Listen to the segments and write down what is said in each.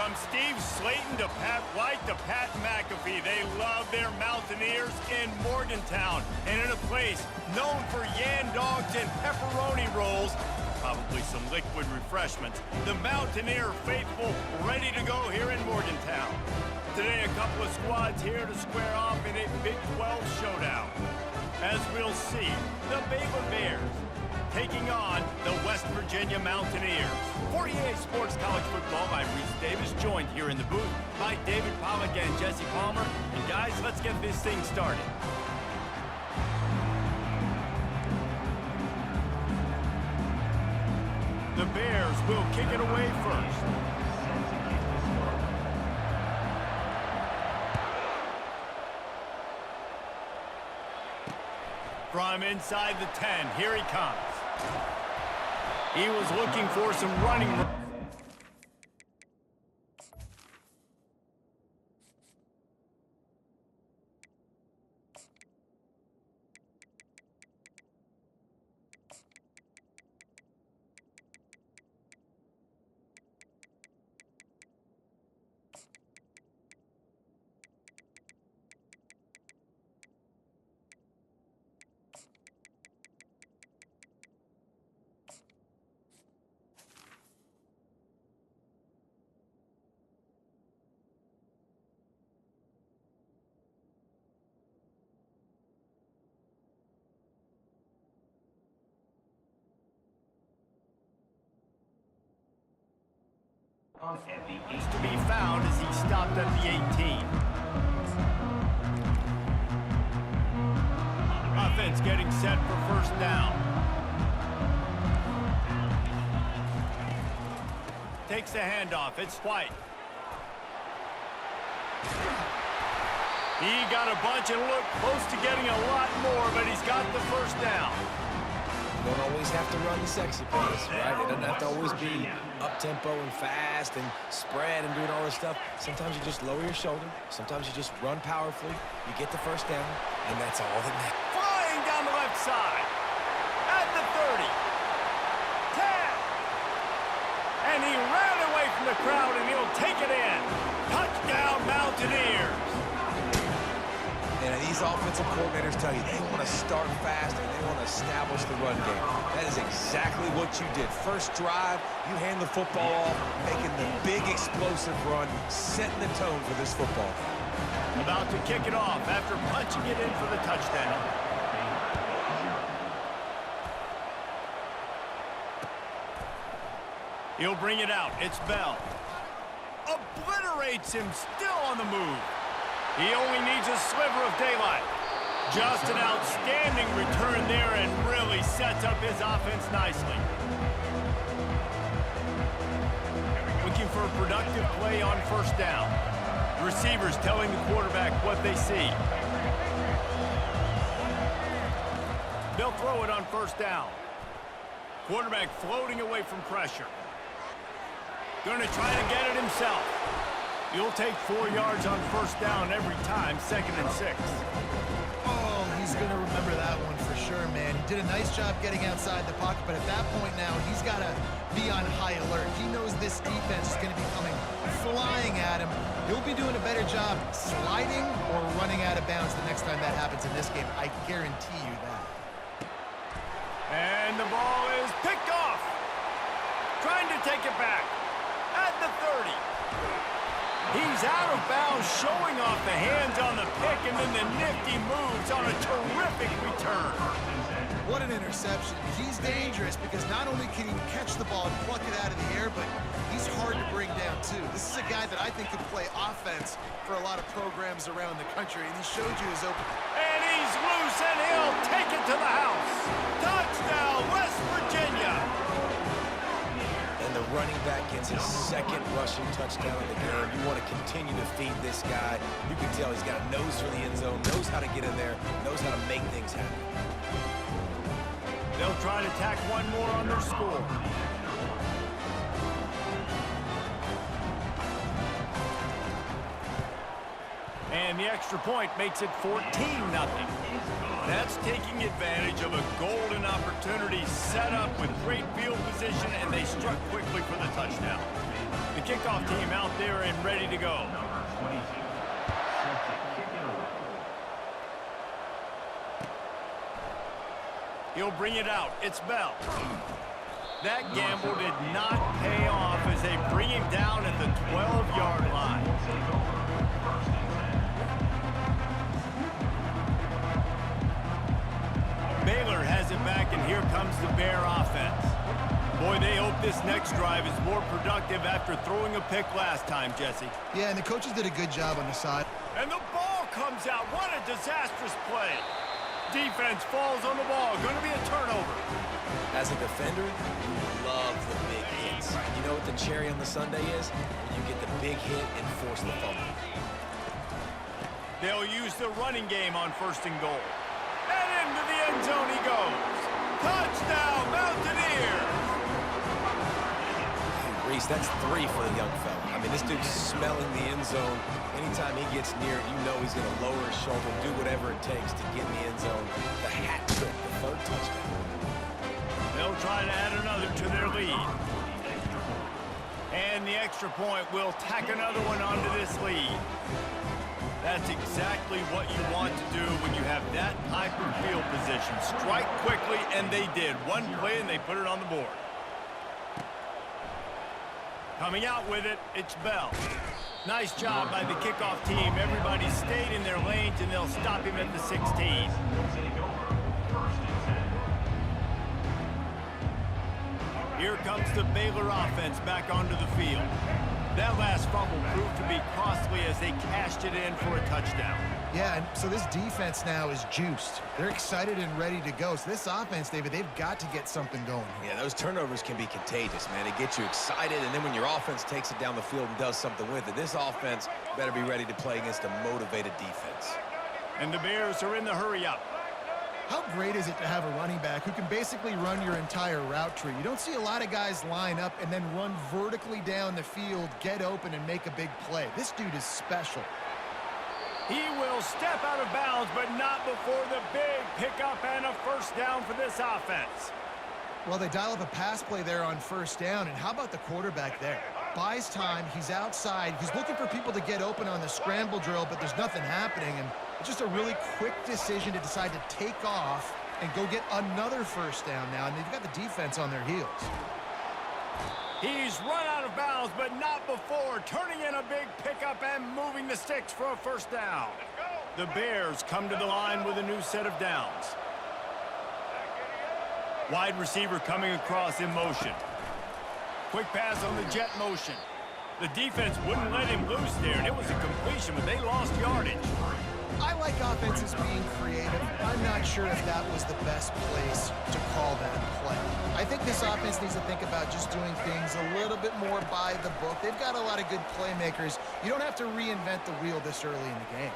From Steve Slayton to Pat White to Pat McAfee, they love their Mountaineers in Morgantown. And in a place known for yan dogs and pepperoni rolls, probably some liquid refreshments, the Mountaineer faithful ready to go here in Morgantown. Today, a couple of squads here to square off in a Big 12 showdown. As we'll see, the Baylor Bears taking on the West Virginia Mountaineers. For EA Sports College Football, I'm Reese Davis, joined here in the booth by David Pollack and Jesse Palmer. And guys, let's get this thing started. The Bears will kick it away first. From inside the 10, here he comes. He was looking for some running. Is to be found as he stopped at the 18. Offense getting set for first down. Takes the handoff. It's White. He got a bunch and looked close to getting a lot more, but he's got the first down. You don't always have to run the sexy plays, right? It doesn't have to always be up-tempo and fast and spread and doing all this stuff. Sometimes you just lower your shoulder. Sometimes you just run powerfully. You get the first down, and that's all that matters. Flying down the left side. At the 30. 10. And he ran away from the crowd, and he'll take it in. Touchdown, Mountaineers. And these offensive coordinators tell you they want to start fast and they want to establish the run game. That is exactly what you did. First drive, you hand the football off, making the big explosive run, setting the tone for this football game. About to kick it off after punching it in for the touchdown. He'll bring it out. It's Bell. Obliterates him, still on the move. He only needs a sliver of daylight. Just an outstanding return there and really sets up his offense nicely. Looking for a productive play on first down. The receivers telling the quarterback what they see. They'll throw it on first down. Quarterback floating away from pressure. Going to try to get it himself. He'll take 4 yards on first down every time, 2nd and 6. Oh, he's going to remember that one for sure, man. He did a nice job getting outside the pocket, but at that point now, he's got to be on high alert. He knows this defense is going to be coming flying at him. He'll be doing a better job sliding or running out of bounds the next time that happens in this game. I guarantee you that. And the ball is picked off. Trying to take it back at the 30. He's out of bounds, showing off the hands on the pick, and then the nifty moves on a terrific return. What an interception. He's dangerous because not only can he catch the ball and pluck it out of the air, but he's hard to bring down, too. This is a guy that I think could play offense for a lot of programs around the country, and he showed you his open. And he's loose, and he'll take it to the house. Touchdown, West Virginia. The running back gets his second rushing touchdown of the game. You want to continue to feed this guy. You can tell he's got a nose for the end zone, knows how to get in there, knows how to make things happen. They'll try to tack one more on their score. And the extra point makes it 14-0. That's taking advantage of a golden opportunity set up with great field position, and they struck quickly for the touchdown. The kickoff team out there and ready to go. He'll bring it out. It's Bell. That gamble did not pay off as they bring him down at the 12-yard line. Baylor has it back, and here comes the Bear offense. Boy, they hope this next drive is more productive after throwing a pick last time, Jesse. Yeah, and the coaches did a good job on the side. And the ball comes out. What a disastrous play. Defense falls on the ball. Going to be a turnover. As a defender, you love the big hits. You know what the cherry on the sundae is? When you get the big hit and force the fumble. They'll use the running game on 1st and goal. And into the end zone he goes. Touchdown, Mountaineers! Hey, Reese, that's 3 for the young fella. I mean, this dude's smelling the end zone. Anytime he gets near it, you know he's going to lower his shoulder, do whatever it takes to get in the end zone. The hat trick, the 3rd touchdown. They'll try to add another to their lead. And the extra point will tack another one onto this lead. That's exactly what you want to do when you have that type of field position. Strike quickly, and they did. One play, and they put it on the board. Coming out with it, it's Bell. Nice job by the kickoff team. Everybody stayed in their lanes, and they'll stop him at the 16. Here comes the Baylor offense back onto the field. That last fumble proved to be costly as they cashed it in for a touchdown. Yeah, and so this defense now is juiced. They're excited and ready to go. So this offense, David, they've got to get something going. Yeah, those turnovers can be contagious, man. It gets you excited, and then when your offense takes it down the field and does something with it, this offense better be ready to play against a motivated defense. And the Bears are in the hurry-up. How great is it to have a running back who can basically run your entire route tree? You don't see a lot of guys line up and then run vertically down the field, get open, and make a big play. This dude is special. He will step out of bounds, but not before the big pickup and a 1st down for this offense. Well, they dial up a pass play there on 1st down, and how about the quarterback there? Buys time, he's outside, he's looking for people to get open on the scramble drill, but there's nothing happening, and it's just a really quick decision to decide to take off and go get another 1st down now, and they've got the defense on their heels. He's run out of bounds, but not before turning in a big pickup and moving the sticks for a 1st down. The Bears come to the line with a new set of downs. Wide receiver coming across in motion. Quick pass on the jet motion. The defense wouldn't let him loose there, and it was a completion, but they lost yardage. I like offenses being creative. I'm not sure if that was the best place to call that play. I think this offense needs to think about just doing things a little bit more by the book. They've got a lot of good playmakers. You don't have to reinvent the wheel this early in the game.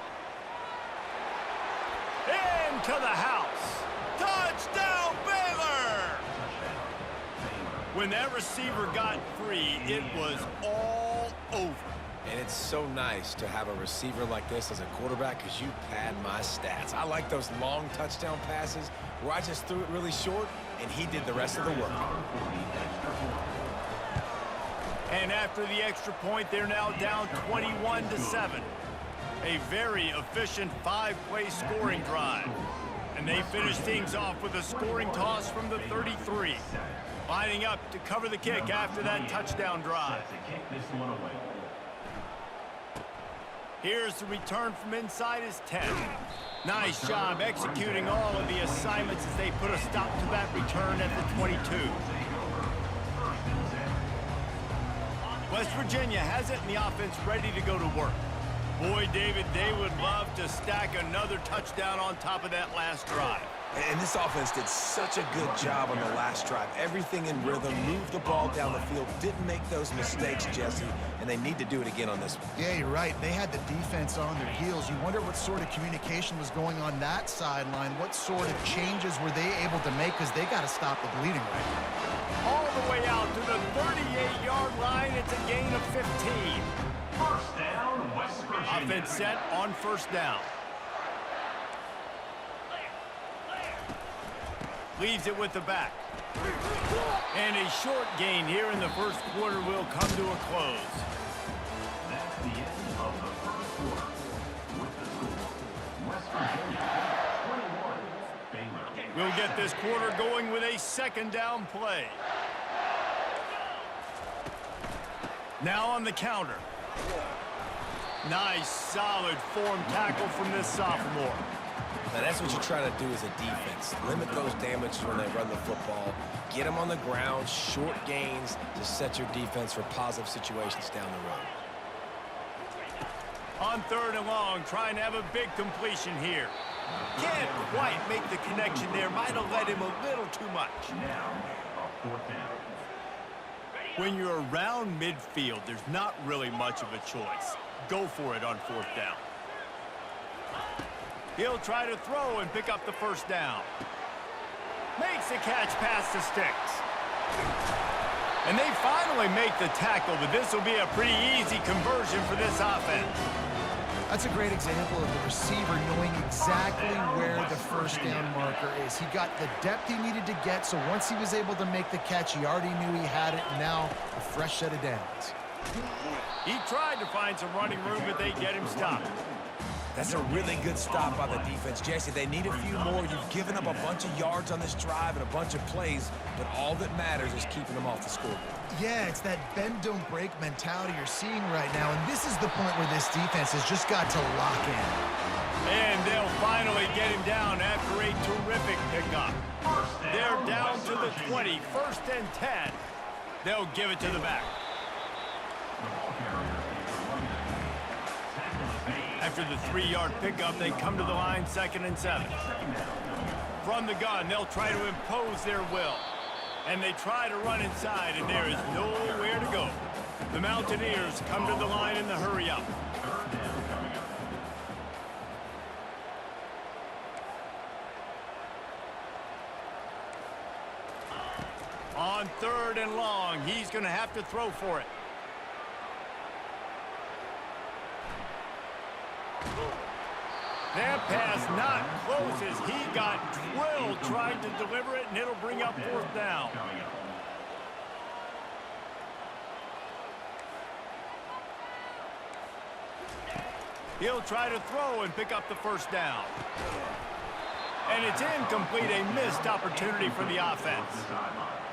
Into the house. Touchdown, Baylor! When that receiver got free, it was all over. And it's so nice to have a receiver like this as a quarterback because you pad my stats. I like those long touchdown passes where I just threw it really short and he did the rest of the work. And after the extra point, they're now down 21-7. A very efficient 5-play scoring drive. And they finish things off with a scoring toss from the 33. Lining up to cover the kick after that touchdown drive. Here's the return from inside his 10. Nice job executing all of the assignments as they put a stop to that return at the 22. West Virginia has it and the offense ready to go to work. Boy, David, they would love to stack another touchdown on top of that last drive. And this offense did such a good job on the last drive. Everything in rhythm, moved the ball down the field, didn't make those mistakes, Jesse, and they need to do it again on this one. Yeah, you're right. They had the defense on their heels. You wonder what sort of communication was going on that sideline. What sort of changes were they able to make because they got to stop the bleeding right now. All the way out to the 38-yard line. It's a gain of 15. 1st down, West Virginia. Offense set on 1st down. Leaves it with the back. And a short gain here in the first quarter will come to a close. That's the end of the first quarter. With the score, West Virginia 21, Baylor. We'll get this quarter going with a second down play. Now on the counter. Nice, solid form tackle from this sophomore. Now that's what you try to do as a defense. Limit those damages when they run the football. Get them on the ground, short gains to set your defense for positive situations down the road. On 3rd and long, trying to have a big completion here. Can't quite make the connection there. Might have led him a little too much. Now, a 4th down. When you're around midfield, there's not really much of a choice. Go for it on 4th down. He'll try to throw and pick up the first down. Makes the catch past the sticks. And they finally make the tackle, but this will be a pretty easy conversion for this offense. That's a great example of the receiver knowing exactly where the first down marker is. He got the depth he needed to get, so once he was able to make the catch, he already knew he had it, and now a fresh set of downs. He tried to find some running room, but they get him stopped. That's a really good stop by the defense, Jesse. They need a few more. You've given up a bunch of yards on this drive and a bunch of plays, but all that matters is keeping them off the scoreboard. Yeah, it's that bend, don't break mentality you're seeing right now, and this is the point where this defense has just got to lock in. And they'll finally get him down after a terrific pickup. They're down to the 20, 1st and 10. They'll give it to the back. After the 3-yard pickup, they come to the line 2nd and 7. From the gun, they'll try to impose their will. And they try to run inside, and there is nowhere to go. The Mountaineers come to the line in the hurry-up. On 3rd and long, he's going to have to throw for it. That pass not close as he got drilled trying to deliver it, and it'll bring up 4th down. He'll try to throw and pick up the first down. And it's incomplete, a missed opportunity for the offense.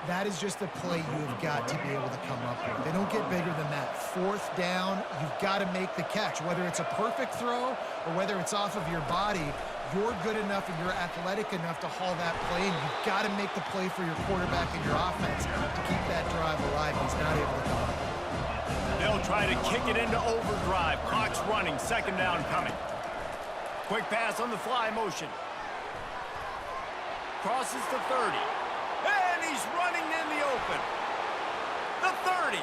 That is just a play you have got to be able to come up with. They don't get bigger than that. 4th down, you've got to make the catch. Whether it's a perfect throw or whether it's off of your body, you're good enough and you're athletic enough to haul that play, and you've got to make the play for your quarterback and your offense to keep that drive alive. He's not able to come up. They'll try to kick it into overdrive. Clock's running, 2nd down coming. Quick pass on the fly motion. Crosses the 30. And he's running in the open. The 30.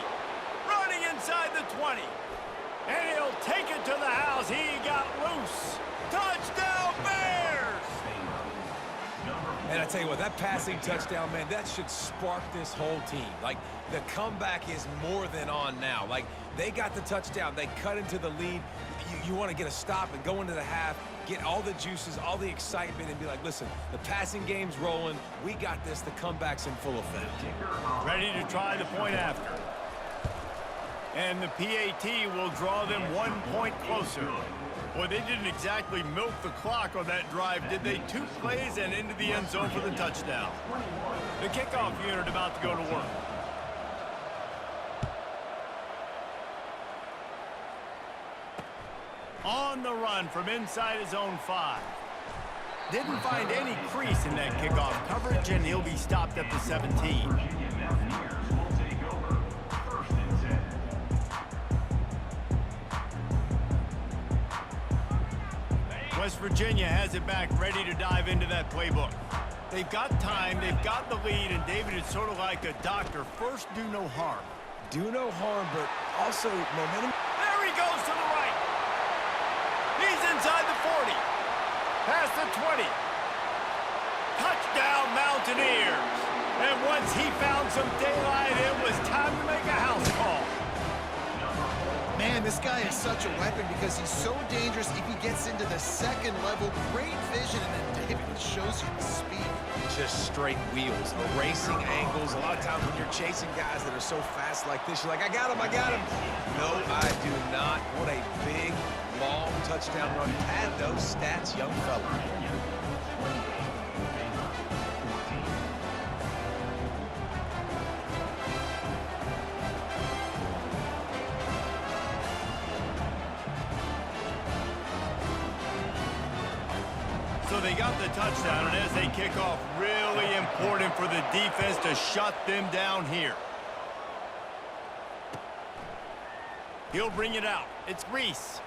Running inside the 20. And he'll take it to the house. He got loose. Touchdown, Bears! And I tell you what, that passing touchdown, man, that should spark this whole team. Like, the comeback is more than on now. Like, they got the touchdown. They cut into the lead. You want to get a stop and go into the half, get all the juices, all the excitement, and be like, listen, the passing game's rolling. We got this. The comeback's in full effect. Ready to try the point after. And the PAT will draw them 1 point closer. Boy, they didn't exactly milk the clock on that drive, did they? 2 plays and into the end zone for the touchdown. The kickoff unit about to go to work. On the run from inside his own 5. Didn't find any crease in that kickoff coverage, and he'll be stopped at the 17. West Virginia has it back, ready to dive into that playbook. They've got time, they've got the lead, and David is sort of like a doctor. First, do no harm. Do no harm, but also momentum. There he goes to the right. He's inside the 40. Past the 20. Touchdown, Mountaineers. And once he found some daylight, it was time to make a house call. Man, Man, this guy is such a weapon because he's so dangerous if he gets into the second level. Great vision, and then David shows you the speed. Just straight wheels, erasing angles. A lot of times when you're chasing guys that are so fast like this, you're like, I got him, I got him. No, I do not. What a big, long touchdown run. Pad those stats, young fella. So they got the touchdown, and as they kick off, really important for the defense to shut them down here. He'll bring it out. It's Reese.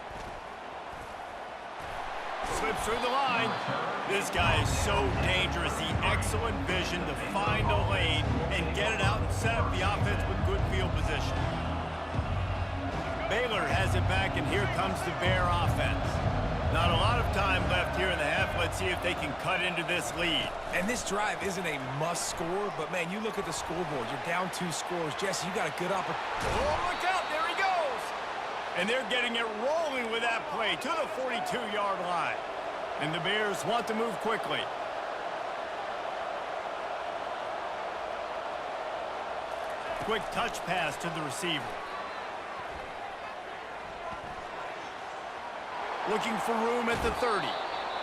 Slips through the line. This guy is so dangerous. The excellent vision to find a lane and get it out and set up the offense with good field position. Baylor has it back, and here comes the Bear offense. Not a lot of time left here in the half. Let's see if they can cut into this lead. And this drive isn't a must score, but man, you look at the scoreboard. You're down 2 scores. Jesse, you got a good opportunity. Oh, look out. There he goes. And they're getting it rolling with that play to the 42-yard line. And the Bears want to move quickly. Quick touch pass to the receiver. Looking for room at the 30.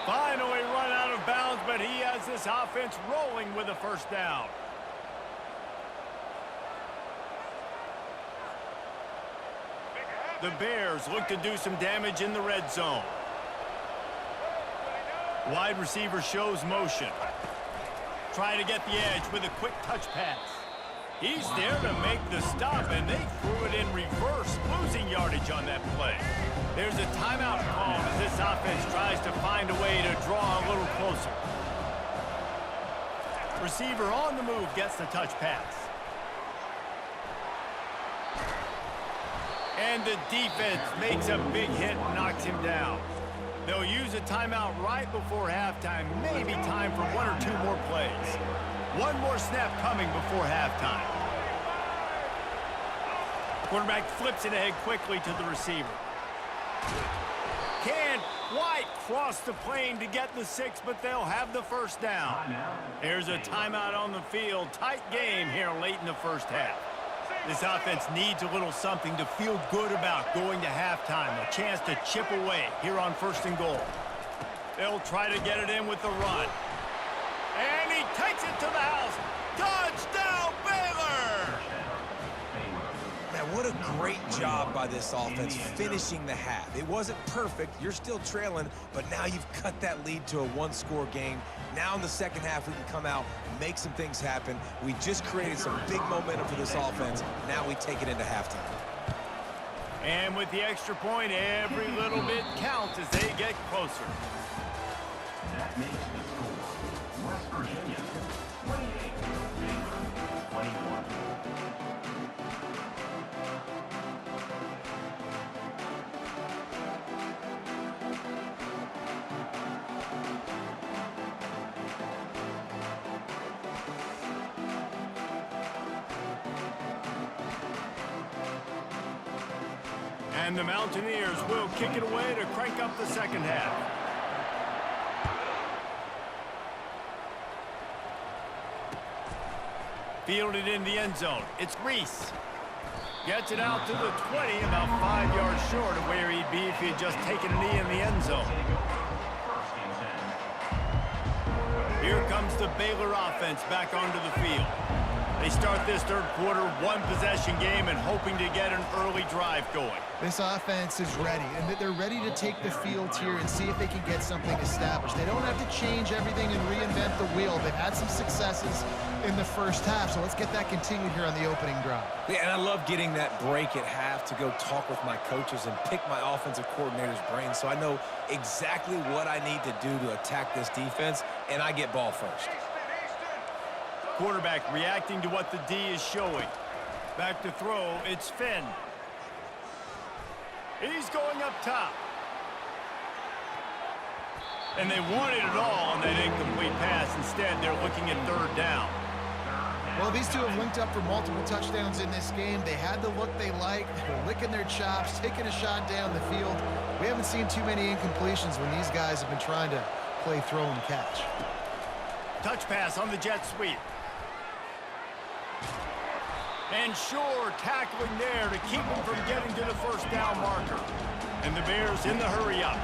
Finally run out of bounds, but he has this offense rolling with a first down. The Bears look to do some damage in the red zone. Wide receiver shows motion. Try to get the edge with a quick touch pass. He's there to make the stop, and they threw it in reverse, losing yardage on that play. There's a timeout call as this offense tries to find a way to draw a little closer. Receiver on the move gets the touch pass. And the defense makes a big hit and knocks him down. They'll use a timeout right before halftime, maybe time for 1 or 2 more plays. One more snap coming before halftime. Quarterback flips it ahead quickly to the receiver. Can't quite cross the plane to get the 6, but they'll have the first down. There's a timeout on the field. Tight game here late in the first half. This offense needs a little something to feel good about going to halftime. A chance to chip away here on 1st and goal. They'll try to get it in with the run. And he takes it to the house. Touchdown, Baylor! Man, what a great job by this offense finishing the half. It wasn't perfect. You're still trailing, but now you've cut that lead to a 1-score game. Now in the second half, we can come out, make some things happen. We just created some big momentum for this offense. Now we take it into halftime. And with the extra point, every little bit counts as they get closer. That makes the score West Virginia 28, Baylor 21. And the Mountaineers will kick it away to crank up the second half. Fielded in the end zone. It's Reese. Gets it out to the 20, about 5 yards short of where he'd be if he had just taken a knee in the end zone. Here comes the Baylor offense back onto the field. They start this third quarter, 1-possession game, and hoping to get an early drive going. This offense is ready, and they're ready to take the field here and see if they can get something established. They don't have to change everything and reinvent the wheel. They've had some successes in the first half, so let's get that continued here on the opening drive. Yeah, and I love getting that break at half to go talk with my coaches and pick my offensive coordinator's brain so I know exactly what I need to do to attack this defense, and I get ball first. Quarterback reacting to what the D is showing. Back to throw, it's Finn. He's going up top. And they wanted it all on that incomplete pass. Instead, they're looking at 3rd down. Well, these two have linked up for multiple touchdowns in this game. They had the look they like. They're licking their chops, taking a shot down the field. We haven't seen too many incompletions when these guys have been trying to play throw and catch. Touch pass on the jet sweep. And sure, tackling there to keep him from getting to the first down marker. And the Bears in the hurry up.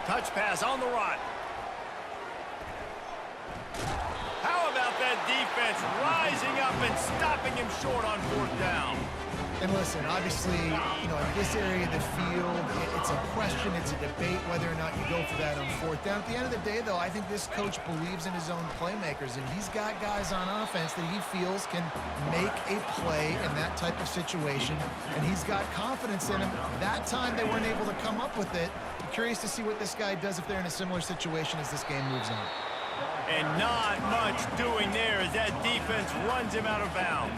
Touch pass on the run. How about that defense rising up and stopping him short on fourth down? And listen, obviously, in this area of the field, it's a question, it's a debate whether or not you go for that on fourth down. At the end of the day, though, I think this coach believes in his own playmakers, and he's got guys on offense that he feels can make a play in that type of situation, and he's got confidence in him. That time they weren't able to come up with it. I'm curious to see what this guy does if they're in a similar situation as this game moves on. And not much doing there as that defense runs him out of bounds.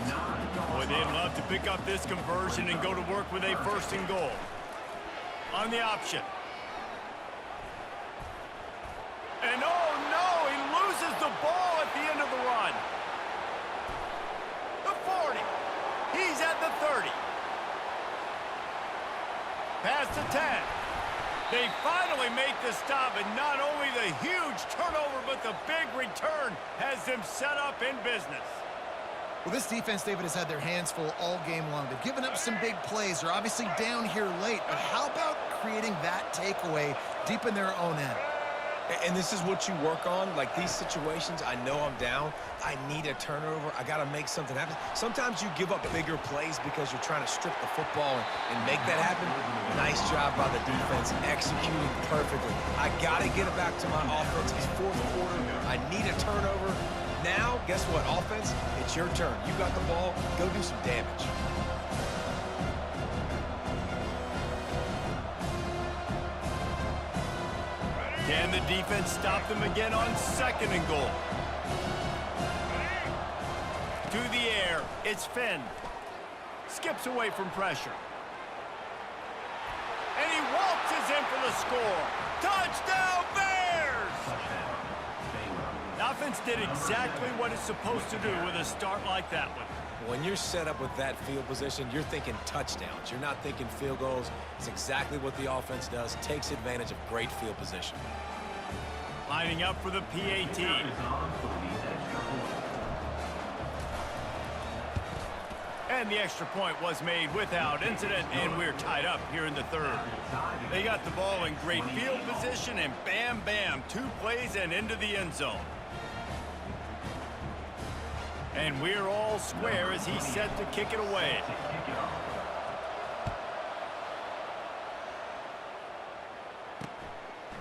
Boy, they'd love to pick up this conversion and go to work with a first and goal. On the option. And oh no, he loses the ball at the end of the run. The 40. He's at the 30. Past the 10. They finally make the stop, and not only the huge turnover, but the big return has them set up in business. Well, this defense, David, has had their hands full all game long. They've given up some big plays. They're obviously down here late, but how about creating that takeaway deep in their own end? And this is what you work on. Like these situations, I know I'm down. I need a turnover. I got to make something happen. Sometimes you give up bigger plays because you're trying to strip the football and make that happen. Nice job by the defense, executing perfectly. I got to get it back to my offense. It's fourth quarter. I need a turnover. Now, guess what, offense? It's your turn. You got the ball. Go do some damage. Can the defense stop them again on second and goal? To the air, it's Finn. Skips away from pressure. And he waltzes in for the score. Touchdown, Bears! The offense did exactly what it's supposed to do with a start like that one. When you're set up with that field position, you're thinking touchdowns. You're not thinking field goals. It's exactly what the offense does. Takes advantage of great field position. Lining up for the PAT. And the extra point was made without incident, and we're tied up here in the third. They got the ball in great field position, and bam, bam, 2 plays and into the end zone. And we're all square as he's set to kick it away.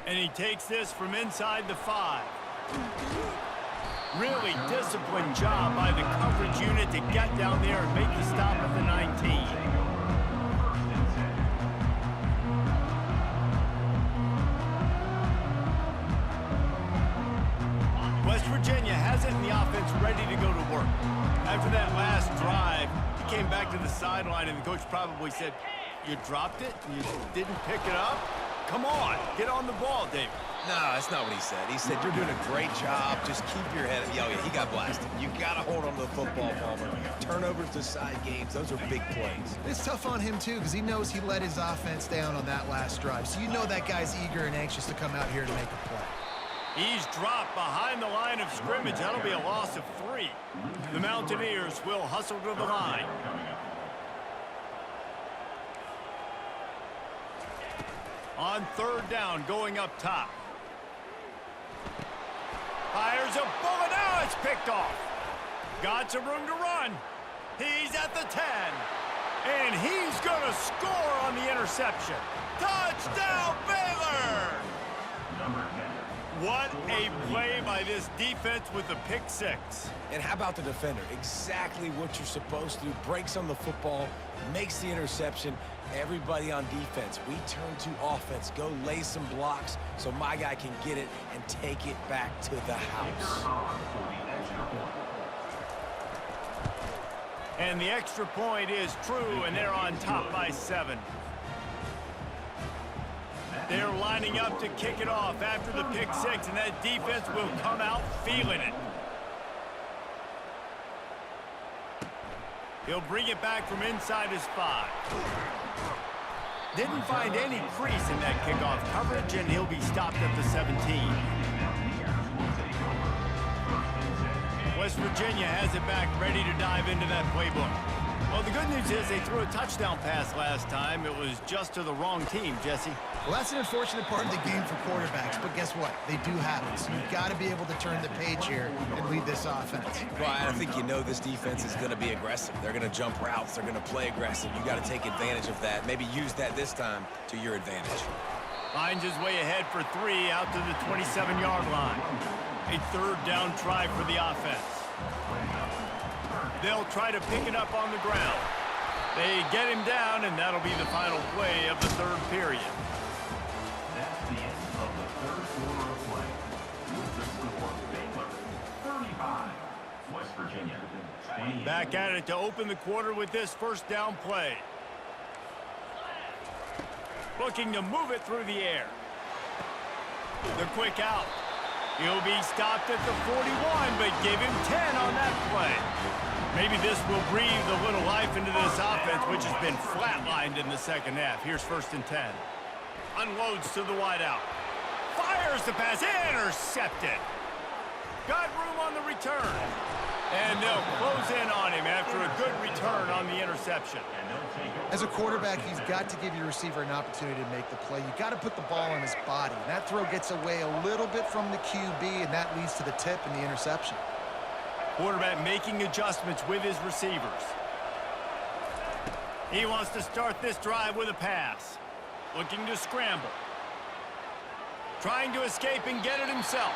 And he takes this from inside the 5. Really disciplined job by the coverage unit to get down there and make the stop at the 19. West Virginia has it in the offense ready to go to work. After that last drive, he came back to the sideline and the coach probably said, "You dropped it? You didn't pick it up? Come on, get on the ball, David." No, that's not what he said. He said, you're doing a great job. Just keep your head up. Oh, yeah, he got blasted. You got to hold on to the football, Palmer. Turnovers decide games. Those are big plays. It's tough on him, too, because he knows he let his offense down on that last drive. So you know that guy's eager and anxious to come out here to make a play. He's dropped behind the line of scrimmage. That'll be a loss of 3. The Mountaineers will hustle to the line. On third down, going up top. Fires a bullet. Now it's picked off. Got some room to run. He's at the 10. And he's going to score on the interception. Touchdown, Baylor! What a play by this defense with the pick 6. And how about the defender? Exactly what you're supposed to do. Breaks on the football, makes the interception. Everybody on defense, we turn to offense. Go lay some blocks so my guy can get it and take it back to the house. And the extra point is true, and they're on top by 7. They're lining up to kick it off after the pick six, and that defense will come out feeling it. He'll bring it back from inside his 5. Didn't find any crease in that kickoff coverage, and he'll be stopped at the 17. West Virginia has it back, ready to dive into that playbook. Well, the good news is they threw a touchdown pass last time. It was just to the wrong team, Jesse. Well, that's an unfortunate part of the game for quarterbacks, but guess what? They do happen. So you've got to be able to turn the page here and lead this offense. Brian, I think you know this defense is going to be aggressive. They're going to jump routes. They're going to play aggressive. You got to take advantage of that. Maybe use that this time to your advantage. Finds his way ahead for 3 out to the 27-yard line. A third down try for the offense. They'll try to pick it up on the ground. They get him down, and that'll be the final play of the third period. That's the end of the third quarter of play. With the score, Baylor 35, West Virginia 28. Back at it to open the quarter with this first down play. Looking to move it through the air. The quick out. He'll be stopped at the 41, but give him 10 on that play. Maybe this will breathe a little life into this offense, which has been flatlined in the second half. Here's 1st and 10. Unloads to the wideout. Fires the pass. Intercepted. Got room on the return. And they'll close in on him after a good return on the interception. As a quarterback, he's got to give your receiver an opportunity to make the play. You got to put the ball in his body. And that throw gets away a little bit from the QB, and that leads to the tip and the interception. Quarterback making adjustments with his receivers. He wants to start this drive with a pass. Looking to scramble. Trying to escape and get it himself.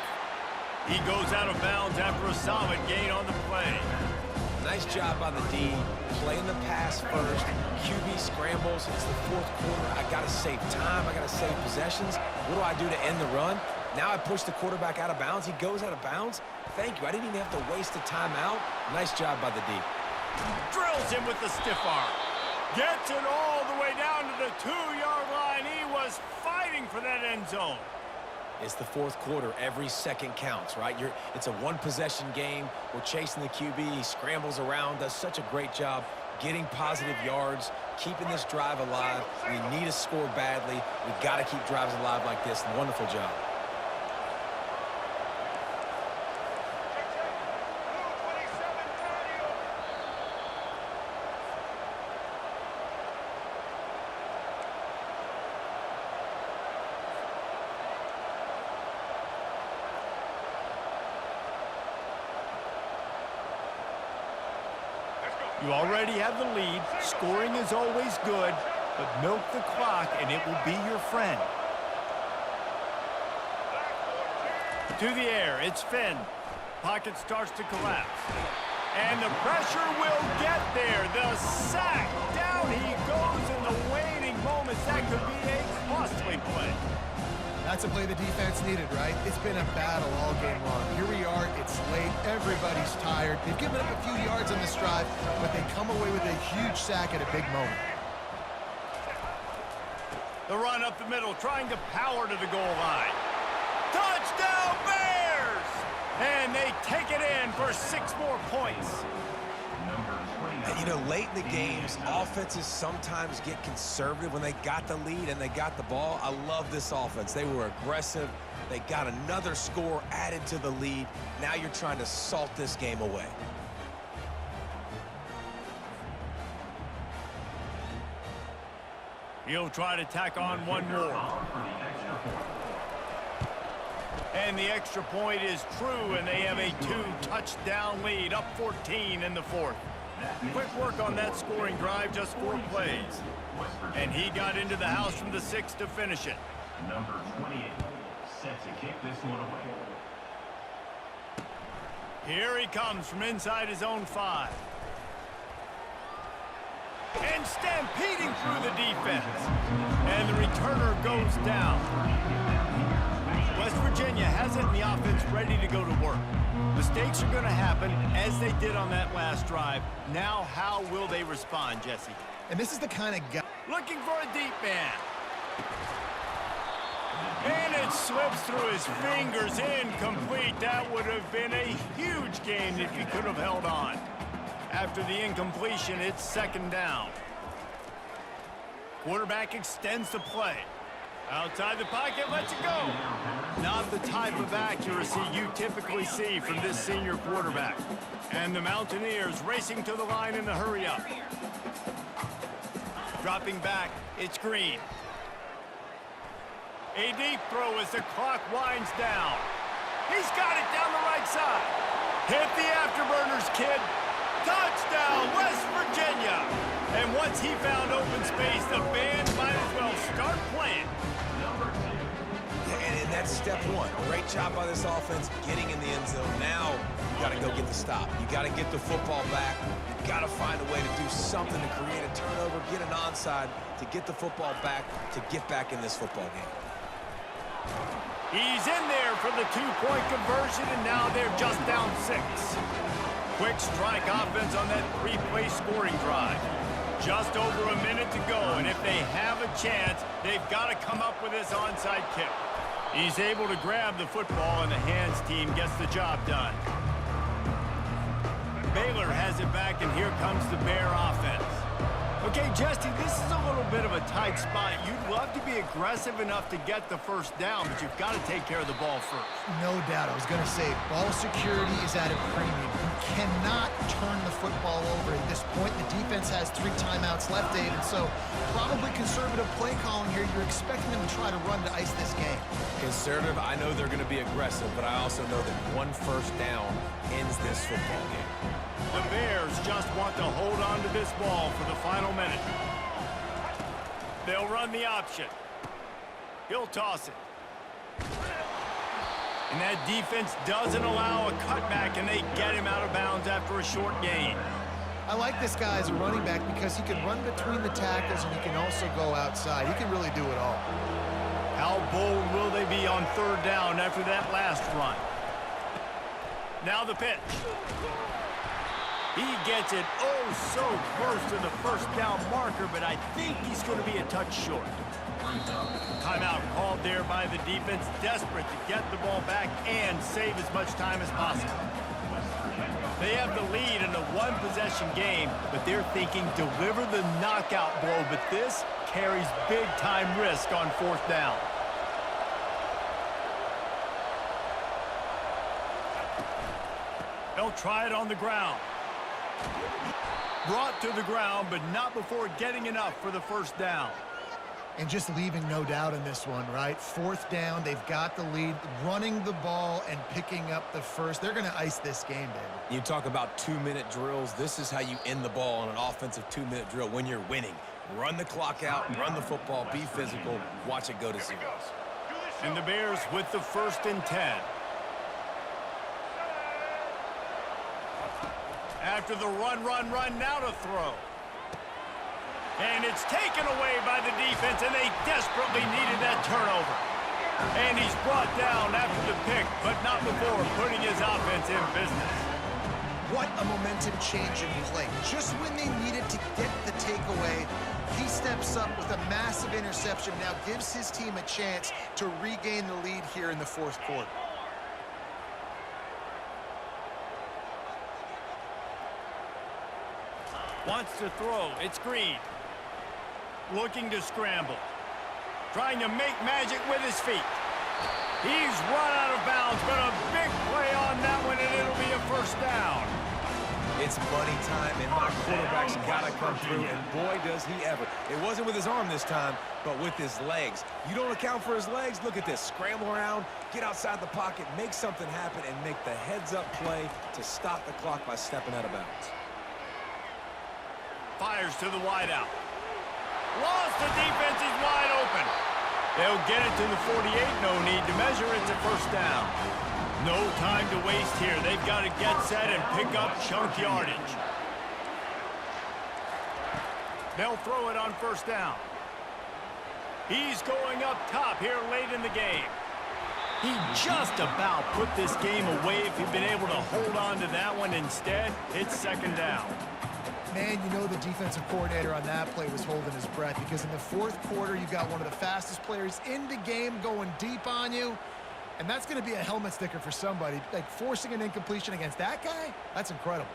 He goes out of bounds after a solid gain on the play. Nice job on the D, playing the pass first. QB scrambles. It's the 4th quarter. I got to save time. I got to save possessions. What do I do to end the run? Now I push the quarterback out of bounds. He goes out of bounds. Thank you. I didn't even have to waste a timeout. Nice job by the D. Drills him with the stiff arm. Gets it all the way down to the 2-yard line. He was fighting for that end zone. It's the 4th quarter. Every second counts, right? It's a one-possession game. We're chasing the QB. He scrambles around, does such a great job getting positive yards, keeping this drive alive. We need to score badly. We got to keep drives alive like this. Wonderful job. You already have the lead. Scoring is always good, but milk the clock and it will be your friend. To the air, it's Finn. Pocket starts to collapse. And the pressure will get there. The sack. Down he goes in the waning moments. That could be a costly play. That's a play the defense needed, right? It's been a battle all game long. Here we are. It's late. Everybody's tired. They've given up a few yards on this drive, but they come away with a huge sack at a big moment. The run up the middle, trying to power to the goal line. Touchdown, Bears! And they take it in for 6 more points. You know, late in the games, offenses sometimes get conservative when they got the lead and they got the ball. I love this offense. They were aggressive. They got another score added to the lead. Now you're trying to salt this game away. He'll try to tack on one more. And the extra point is true, and they have a 2-touchdown lead, up 14 in the 4th. Quick work on that scoring drive, just 4 plays. And he got into the house from the 6 to finish it. Number 28, set to kick this one away. Here he comes from inside his own 5. And stampeding through the defense. And the returner goes down. West Virginia has it in the offense ready to go to work. Mistakes are going to happen, as they did on that last drive. Now, how will they respond, Jesse? And this is the kind of guy... Looking for a deep man. And it slips through his fingers, incomplete. That would have been a huge gain if he could have held on. After the incompletion, it's second down. Quarterback extends the play. Outside the pocket, lets it go. Not the type of accuracy you typically see from this senior quarterback. And the Mountaineers racing to the line in the hurry-up. Dropping back, it's Green. A deep throw as the clock winds down. He's got it down the right side. Hit the afterburners, kid. Touchdown, West Virginia. And once he found open space, the band might as well start playing. And that's step one. Great job by this offense getting in the end zone. Now you got to go get the stop. You got to get the football back. You got to find a way to do something to create a turnover, get an onside, to get the football back, to get back in this football game. He's in there for the two-point conversion, and now they're just down 6. Quick strike offense on that 3-play scoring drive. Just over a minute to go, and if they have a chance, they've got to come up with this onside kick. He's able to grab the football, and the hands team gets the job done. Baylor has it back, and here comes the Bear offense. Okay, Jesse, this is a little bit of a tight spot. You'd love to be aggressive enough to get the first down, but you've got to take care of the ball first. No doubt. I was going to say, ball security is at a premium. You cannot turn the football over at this point. The defense has 3 timeouts left, Dave, and so probably conservative play calling here. You're expecting them to try to run to ice this game. Conservative, I know they're going to be aggressive, but I also know that one first down ends this football game. The Bears just want to hold on to this ball for the final minute. They'll run the option. He'll toss it. And that defense doesn't allow a cutback, and they get him out of bounds after a short gain. I like this guy as a running back because he can run between the tackles and he can also go outside. He can really do it all. How bold will they be on third down after that last run? Now the pitch. He gets it so close to the first down marker, but I think he's going to be a touch short. Timeout called there by the defense, desperate to get the ball back and save as much time as possible. They have the lead in a one-possession game, but they're thinking deliver the knockout blow, but this carries big-time risk on fourth down. They'll try it on the ground. Brought to the ground, but not before getting enough for the first down. And just leaving no doubt in this one, right? Fourth down, they've got the lead, running the ball and picking up the first. They're going to ice this game, baby. You talk about 2-minute drills. This is how you end the ball on an offensive 2-minute drill when you're winning. Run the clock out, run the football, be physical, watch it go to zeros. And the Bears with the 1st and 10. After the run, now to throw. And it's taken away by the defense, and they desperately needed that turnover. And he's brought down after the pick, but not before putting his offense in business. What a momentum change in play. Just when they needed to get the takeaway, he steps up with a massive interception, now gives his team a chance to regain the lead here in the fourth quarter. Wants to throw. It's Green. Looking to scramble. Trying to make magic with his feet. He's run out of bounds, but a big play on that one, and it'll be a first down. It's money time, and my quarterback's got to come through, and boy, does he ever. It wasn't with his arm this time, but with his legs. You don't account for his legs? Look at this. Scramble around, get outside the pocket, make something happen, and make the heads-up play to stop the clock by stepping out of bounds. Fires to the wideout. Lost, the defense is wide open. They'll get it to the 48. No need to measure. It's a first down. No time to waste here. They've got to get set and pick up chunk yardage. They'll throw it on first down. He's going up top here late in the game. He just about put this game away if he'd been able to hold on to that one. Instead, it's second down. Man, you know the defensive coordinator on that play was holding his breath, because in the fourth quarter, you got one of the fastest players in the game going deep on you, and that's going to be a helmet sticker for somebody. Like, forcing an incompletion against that guy, that's incredible.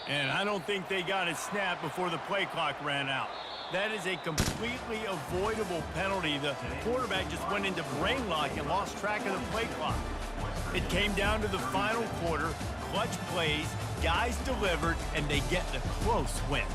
And I don't think they got a snap before the play clock ran out. That is a completely avoidable penalty. The quarterback just went into brain lock and lost track of the play clock. It came down to the final quarter, clutch plays, guys delivered, and they get the close win.